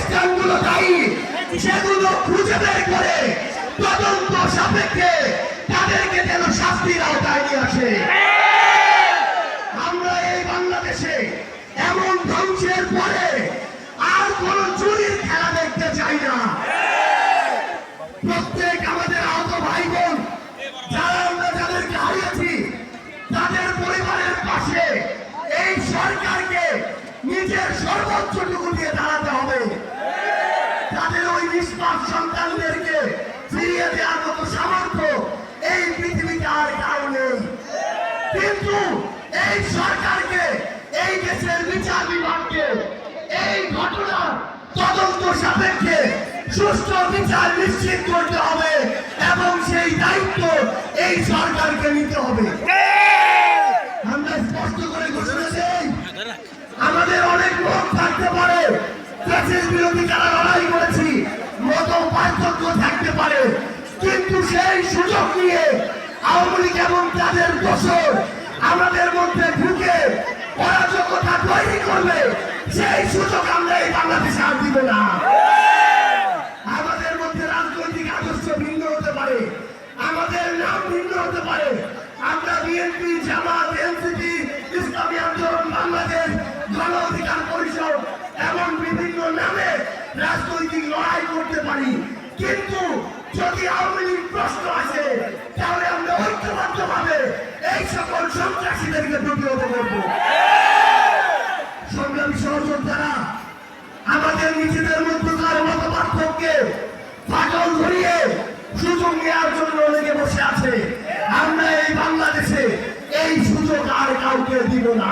প্রতিষ্ঠানগুলো দায়ী সেগুলো খুঁজে বের করে তদন্ত সাপেক্ষে তাদেরকে যেন শাস্তির আওতায় নিয়ে আসে। আমরা এই বাংলাদেশে এমন ধ্বংসের পরে আর কোন চুরির খেলা দেখতে চাই না। প্রত্যেক আমাদের আহত ভাই বোন যারা আমরা যাদেরকে হারিয়েছি তাদের পরিবারের পাশে এই সরকারকে নিজের সর্বোচ্চটুকু দিয়ে দাঁড়াতে হবে। তাদের ওই নিষ্পাপ সন্তানদেরকে ফিরিয়ে দেওয়ার মতো সামর্থ্য এই পৃথিবীতে আর কারো নেই। কিন্তু এই সরকারকে, এই দেশের বিচার বিভাগকে এই ঘটনার তদন্ত সাপেক্ষে সুষ্ঠু বিচার নিশ্চিত করতে হবে এবং সেই দায়িত্ব এই সরকারকে নিতে হবে। আমরা স্পষ্ট করে ঘোষণা দেই, আমাদের অনেক লোক থাকতে পারে, দেশের বিরোধী যারা লড়াই করেছি, মত পার্থক্য থাকতে পারে, কিন্তু সেই সুযোগ নিয়ে আওয়ামী লীগ এবং তাদের দোষর আমাদের মধ্যে ঢুকে অরাজকতা তৈরি করবে, সেই সুযোগ আমরা এই বাংলাদেশে আর দিব না। আমাদের মধ্যে রাজনৈতিক আদর্শ ভিন্ন হতে পারে, আমাদের নাম ভিন্ন হতে পারে, আমরা বিএনপি, জামাত, এনসিপি, ইসলামী আন্দোলন বাংলাদেশ, গণ অধিকার পরিষদ এমন বিভিন্ন নামে রাজনৈতিক লড়াই করতে পারি, কিন্তু যদি আওয়ামী লীগ প্রশ্ন আসে তাহলে আমরা ঐক্যবদ্ধভাবে এই সকল সন্ত্রাসীদেরকে প্রতিহত করব। সংগ্রামী সহযোদ্ধারা, আমাদের নিজেদের মধ্যকার মত পার্থক্যে ফাটল ধরিয়ে সুযোগ নেওয়ার জন্য লেগে বসে আছে। আমরা এই বাংলাদেশে এই সুযোগ আর কাউকে দিব না।